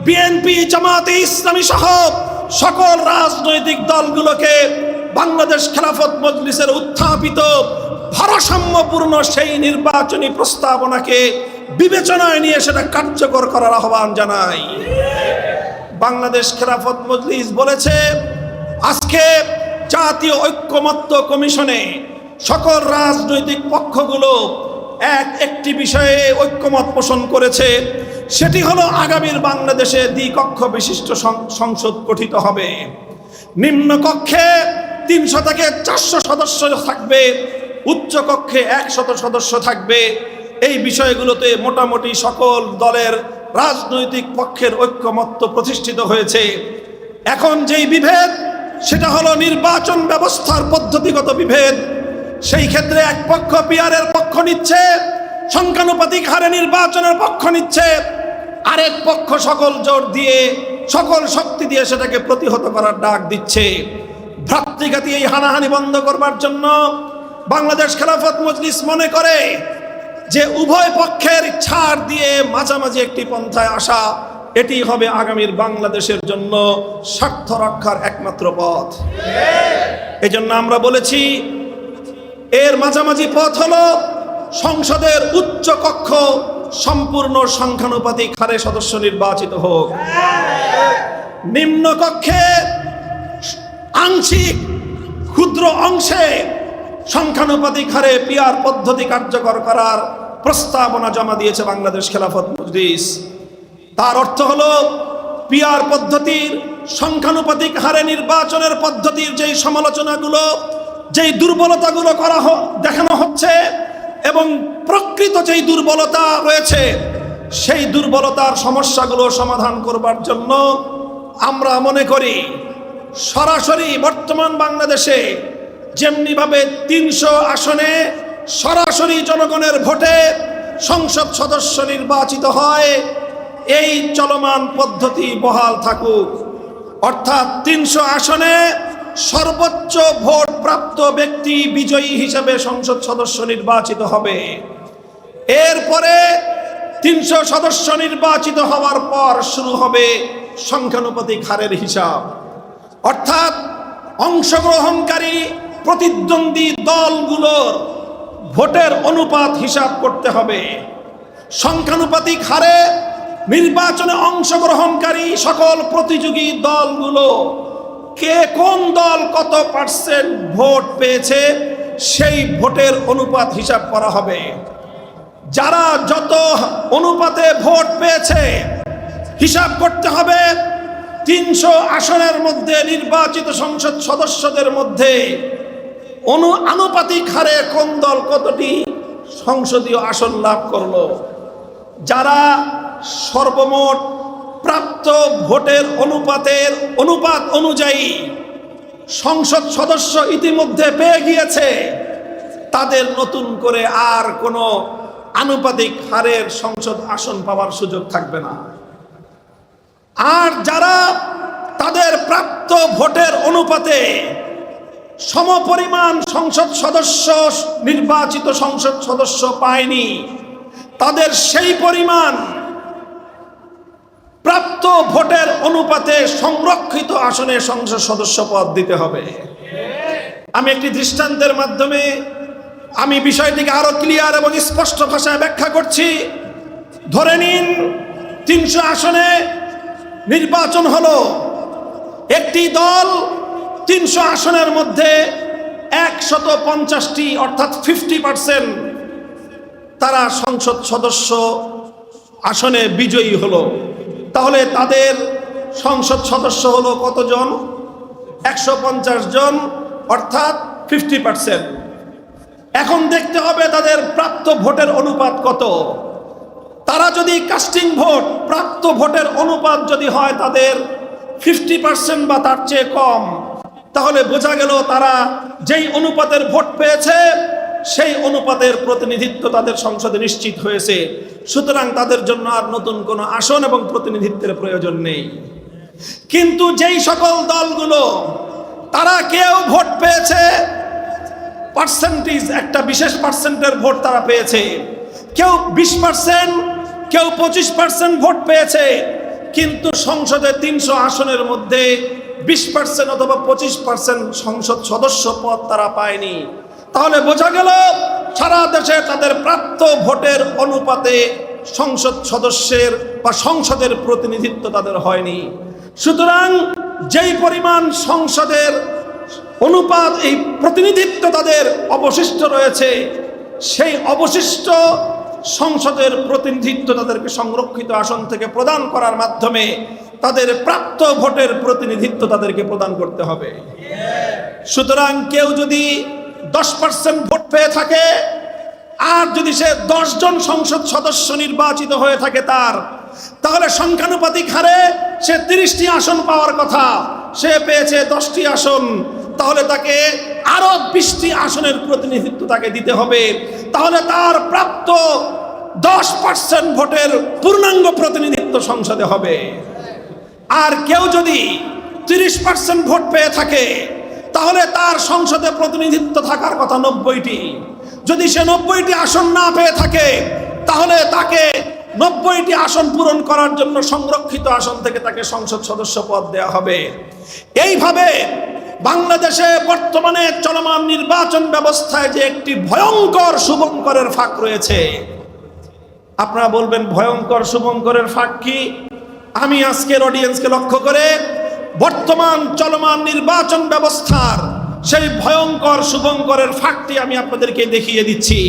BNP, জামাতে ইসলামী সহ সকল রাজনৈতিক দলগুলোকে বাংলাদেশ খেলাফত মজলিসের উত্থাপিত ভারসাম্যপূর্ণ সেই নির্বাচনী প্রস্তাবনাকে বিবেচনায় নিয়ে সেটা কার্যকর করার আহ্বান জানাই। বাংলাদেশ খেলাফত মজলিস বলেছে, আজকে জাতীয় ঐক্যমত্য কমিশনে সকল রাজনৈতিক পক্ষগুলো একটি বিষয়ে ঐক্যমত পোষণ করেছে, সেটি হলো আগামীর বাংলাদেশে দ্বিকক্ষ বিশিষ্ট সংসদ গঠিত হবে। নিম্ন কক্ষে 300 থেকে 400 সদস্য থাকবে, উচ্চ কক্ষে 100 সদস্য থাকবে। এই বিষয়গুলোতে মোটামুটি সকল দলের রাজনৈতিক পক্ষের ঐক্যমত্য প্রতিষ্ঠিত হয়েছে। এখন যেই বিভেদ, সেটা হলো নির্বাচন ব্যবস্থার পদ্ধতিগত বিভেদ। সেই ক্ষেত্রে এক পক্ষ পিআরের পক্ষ নিচ্ছে, সংখ্যানুপাতিক হারে নির্বাচনের পক্ষ নিচ্ছে, আরেক পক্ষ সকল জোর দিয়ে, সকল শক্তি দিয়ে সেটাকে প্রতিহত করার ডাক দিচ্ছে। ভ্রাতৃঘাতী এই হানাহানি বন্ধ করবার জন্য বাংলাদেশ খেলাফত মজলিস মনে করে যে উভয় পক্ষের ছাড় দিয়ে মাঝামাঝি একটি পন্থায় আসা, এটি হবে আগামীর বাংলাদেশের জন্য স্বার্থ রক্ষার একমাত্র পথ। এই জন্য আমরা বলেছি, এর মাঝামাঝি পথ হলো সংসদের উচ্চ কক্ষ সম্পূর্ণ সংখ্যানুপাতিক হারে সদস্য নির্বাচিত হোক, নিম্ন কক্ষে আংশিক ক্ষুদ্র অংশে সংখ্যানুপাতিক হারে পিআর পদ্ধতি কার্যকর করার প্রস্তাবনা জমা দিয়েছে বাংলাদেশ খেলাফত মজলিস। তার অর্থ হলো, পিআর পদ্ধতির সংখ্যানুপাতিক হারে নির্বাচনের পদ্ধতির যেই সমালোচনাগুলো, যেই দুর্বলতাগুলো দেখানো হচ্ছে এবং প্রকৃত যেই দুর্বলতা রয়েছে, সেই দুর্বলতার সমস্যাগুলো সমাধান করবার জন্য আমরা মনে করি সরাসরি বর্তমান বাংলাদেশে যেমনিভাবে 300 আসনে সরাসরি জনগণের ভোটে সংসদ সদস্য নির্বাচিত হয়, এই চলমান পদ্ধতি বহাল থাকুক। অর্থাৎ 300 আসনে সর্বোচ্চ ভোট প্রাপ্ত ব্যক্তি বিজয়ী হিসেবে সংসদ সদস্য নির্বাচিত হবে। এরপরে 300 সদস্য নির্বাচিত হওয়ার পর শুরু হবে সংখ্যানুপাতিক হারের হিসাব। অর্থাৎ অংশগ্রহণকারী প্রতিদ্বন্দ্বী দলগুলোর ভোটের অনুপাত হিসাব করতে হবে। সংখ্যানুপাতিক হারে নির্বাচনে অংশগ্রহণকারী সকল প্রতিযোগী দলগুলো কে কোন দল কত পার্সেন্ট ভোট পেয়েছে, সেই ভোটের অনুপাত হিসাব করা হবে। যারা যত অনুপাতে ভোট পেয়েছে হিসাব করতে হবে 300 আসনের মধ্যে নির্বাচিত সংসদ সদস্যদের মধ্যে আনুপাতিক হারে কোন দল কতটি সংসদীয় আসন লাভ করলো। যারা সর্বমোট প্রাপ্ত ভোটের অনুপাত অনুযায়ী সংসদ সদস্য ইতিমধ্যে পেয়ে গিয়েছে, তাদের নতুন করে আর কোনো আনুপাতিক হারের সংসদ আসন পাওয়ার সুযোগ থাকবে না। আর যারা তাদের প্রাপ্ত ভোটের অনুপাতে সমপরিমাণ সংসদ সদস্য নির্বাচিত সংসদ সদস্য পায়নি, তাদের সেই পরিমাণ প্রাপ্ত ভোটের অনুপাতে সংরক্ষিত আসনে সংসদ সদস্য পদ দিতে হবে। আমি একটি দৃষ্টান্তের মাধ্যমে আমি বিষয়টিকে আরো ক্লিয়ার এবং স্পষ্ট ভাষায় ব্যাখ্যা করছি। ধরে নিন 300 আসনে নির্বাচন হলো, একটি দল 300 আসনের মধ্যে 150টি অর্থাৎ 50% তারা সংসদ সদস্য আসনে বিজয়ী হলো। তাহলে তাদের সংসদ সদস্য হলো কতজন? 150 জন, অর্থাৎ 50%। এখন দেখতে হবে তাদের প্রাপ্ত ভোটের অনুপাত কত। তারা যদি কাস্টিং ভোট, প্রাপ্ত ভোটের অনুপাত যদি হয় তাদের 50% বা তার চেয়ে কম, তাহলে বোঝা গেল তারা যেই অনুপাতের ভোট পেয়েছে সেই অনুপাতের প্রতিনিধিত্ব তাদের সংসদে নিশ্চিত হয়েছে। সুতরাং তাদের জন্য আর নতুন কোনো আসন এবং প্রতিনিধিত্বের প্রয়োজন নেই। কিন্তু যেই সকল দলগুলো তারা কেউ ভোট পেয়েছে পার্সেন্টেজ, একটা বিশেষ পার্সেন্টের ভোট তারা পেয়েছে, কেউ 20%, কেউ 25% ভোট পেয়েছে, কিন্তু সংসদে 300 আসনের মধ্যে 20% অথবা 25% সংসদ সদস্য পদ তারা পায়নি। তাহলে বোঝা গেল সারা দেশে তাদের প্রাপ্ত ভোটের অনুপাতে সংসদ সদস্যের বা সংসদের প্রতিনিধিত্ব তাদের হয়নি। সুতরাং যেই পরিমাণ সংসদের অনুপাত এই প্রতিনিধিত্ব তাদের অবশিষ্ট রয়েছে, সেই অবশিষ্ট সংসদের প্রতিনিধিত্ব তাদেরকে সংরক্ষিত আসন থেকে প্রদান করার মাধ্যমে তাদের প্রাপ্ত ভোটের প্রতিনিধিত্ব তাদেরকে প্রদান করতে হবে। সুতরাং কেউ যদি 10% ভোট পেয়ে থাকে, আর যদি সে 10 জন সংসদ সদস্য নির্বাচিত হয়ে থাকে তাহলে সংখ্যানুপাতিক হারে সে 30টি আসন পাওয়ার কথা, সে পেয়েছে 10টি আসন, তাহলে তাকে আরো 20টি আসনের প্রতিনিধিত্ব তাকে দিতে হবে। তাহলে তার প্রাপ্ত 10% ভোটের পূর্ণাঙ্গ প্রতিনিধিত্ব সংসদে হবে। আর কেউ যদি 30% ভোট পেয়ে থাকে, তাহলে তার সংসদে প্রতিনিধিত্ব থাকার কথা 90টি। যদি সে 90টি আসন না পেয়ে থাকে, তাহলে তাকে 90টি আসন পূরণ করার জন্য সংরক্ষিত আসন থেকে তাকে সংসদ সদস্য পদ দেওয়া হবে। এইভাবে বাংলাদেশে বর্তমানে চলমান নির্বাচন ব্যবস্থায় যে একটি ভয়ঙ্কর শুভঙ্করের ফাঁক রয়েছে। আপনারা বলবেন ভয়ঙ্কর শুভঙ্করের ফাঁক কি? আমি আজকের অডিয়েন্সকে লক্ষ্য করে বর্তমান চলমান নির্বাচন ব্যবস্থার সেই ভয়ঙ্কর শুভঙ্করের ফাঁকটি আমি আপনাদেরকে দেখিয়ে দিচ্ছি।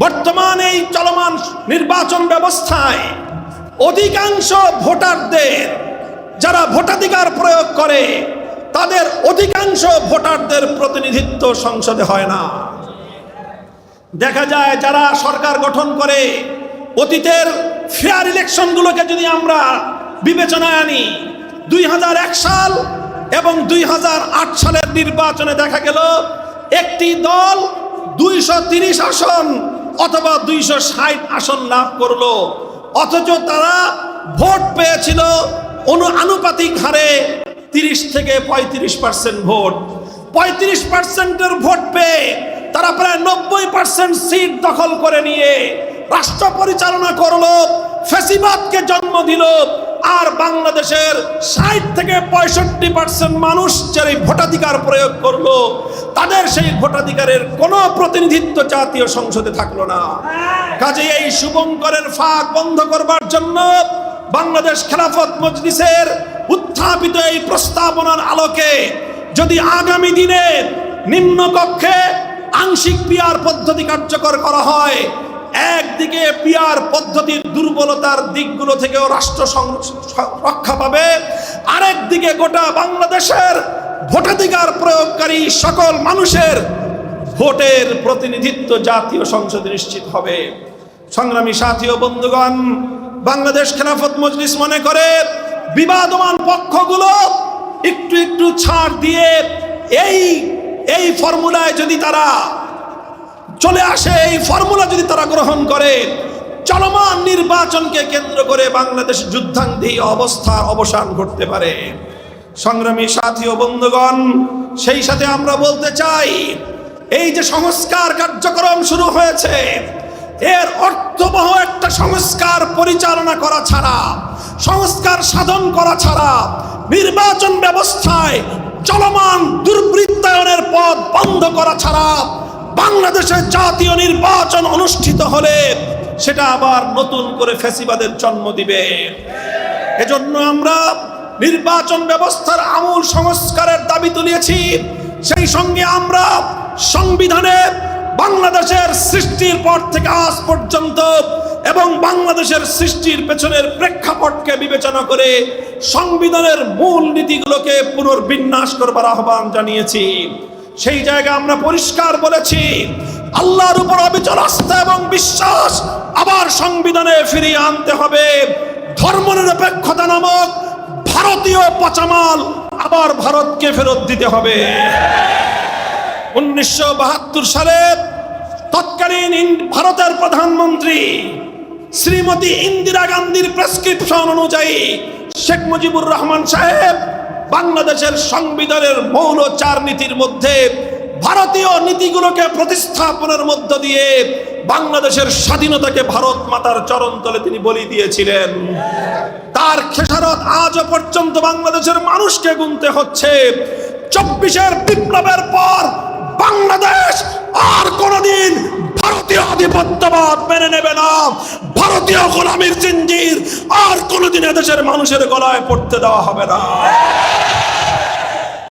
বর্তমান এই চলমান নির্বাচন ব্যবস্থায় অধিকাংশ ভোটারদের, যারা ভোটাধিকার প্রয়োগ করে, তাদের অধিকাংশ ভোটারদের প্রতিনিধিত্ব সংসদে হয় না। দেখা যায় যারা সরকার গঠন করে, অতীতের ফেয়ার ইলেকশনগুলোকে যদি আমরা বিবেচনায় আনি, 2001 সাল এবং 2008 সালের নির্বাচনে দেখা গেল একটি দল 230 আসন অথবা 260 আসন লাভ করলো, অথচ তারা ভোট পেয়েছিল আনুপাতিক হারে 30 থেকে 35% ভোট। 35%-এর ভোট পেয়ে তারা প্রায় 90% সিট দখল করে নিয়ে রাষ্ট্র পরিচালনা করলো, ফ্যাসিবাদকে জন্ম দিল। আর বাংলাদেশের 60 থেকে 65% মানুষ যারা ভোটাধিকার প্রয়োগ করলো, তাদের সেই ভোটাধিকারের কোনো প্রতিনিধিত্ব জাতীয় সংসদে থাকলো না। কাজে এই শুভঙ্করের ফাঁক বন্ধ করবার জন্য বাংলাদেশ খেলাফত মজলিসের উত্থাপিত এই প্রস্তাবনার আলোকে যদি আগামী দিনে নিম্নকক্ষে আংশিক পিআর পদ্ধতি কার্যকর করা হয়, একদিকে পিআর পদ্ধতির দুর্বলতার দিকগুলো থেকেও রাষ্ট্র রক্ষা পাবে, আরেকদিকে গোটা বাংলাদেশের ভোটাধিকার প্রয়োগকারী সকল মানুষের ভোটের প্রতিনিধিত্ব জাতীয় সংসদে নিশ্চিত হবে। সংগ্রামী সাথী ও বন্ধুগণ, বাংলাদেশ খেলাফত মজলিস মনে করে বিবাদমান পক্ষগুলো একটু একটু ছাড় দিয়ে এই ফর্মুলায় যদি তারা চলে আসে, এই ফর্মুলা যদি তারা গ্রহণ করে, চলমান নির্বাচনকে কেন্দ্র করে বাংলাদেশ যুদ্ধান্তি অবস্থার অবসান ঘটতে পারে। সংগ্রামী সাথী ও বন্ধুগণ, সেই সাথে আমরা বলতে চাই, এই যে সংস্কার কার্যক্রম শুরু হয়েছে, এর অর্থবহ একটা সংস্কার পরিচালনা করা ছাড়া, সংস্কার সাধন করা ছাড়া, নির্বাচন ব্যবস্থায় চলমান দুর্বৃত্তায়নের পথ বন্ধ করা ছাড়া বাংলাদেশে জাতীয় নির্বাচন অনুষ্ঠিত হলে সেটা আবার নতুন করে ফ্যাসিবাদের জন্ম দিবে। এজন্য আমরা নির্বাচন ব্যবস্থার আমূল সংস্কারের দাবি তুলেছি। সেই সঙ্গে আমরা সংবিধানে বাংলাদেশের সৃষ্টির পর থেকে আজ পর্যন্ত এবং বাংলাদেশের সৃষ্টির পেছনের প্রেক্ষাপটকে বিবেচনা করে সংবিধানের মূল নীতিগুলোকে পুনর্বিন্যাস করবার আহ্বান জানিয়েছি। সেই জায়গায় আমরা পরিষ্কার বলেছি, আল্লাহর উপর অবিচল আস্থা এবং বিশ্বাস আবার সংবিধানে ফিরিয়ে আনতে হবে। ধর্মনিরপেক্ষতা নামক ভারতীয় পচামাল আবার ভারতকে ফেরত দিতে হবে। 1972 সালে তৎকালীন ভারতের প্রধানমন্ত্রী শ্রীমতী ইন্দিরা গান্ধীর প্রেসক্রিপশন অনুযায়ী শেখ মুজিবুর রহমান সাহেব বাংলাদেশের সংবিধানের মৌল 4 নীতির মধ্যে ভারতীয় নীতিগুলোকে প্রতিস্থাপনের মধ্য দিয়ে বাংলাদেশের স্বাধীনতাকে ভারত মাতার চরণতলে তিনি বলি দিয়েছিলেন। তার খেসারত আজও পর্যন্ত বাংলাদেশের মানুষকে গুনতে হচ্ছে। 24-এর বিপ্লবের পর বাংলাদেশ আর কোনদিন ভারতীয় আধিপত্যবাদ মেনে নেবে না। ভারতীয় গোলামীর জিঞ্জির আর কোনদিন এদেশের মানুষের গলায় পড়তে দেওয়া হবে না।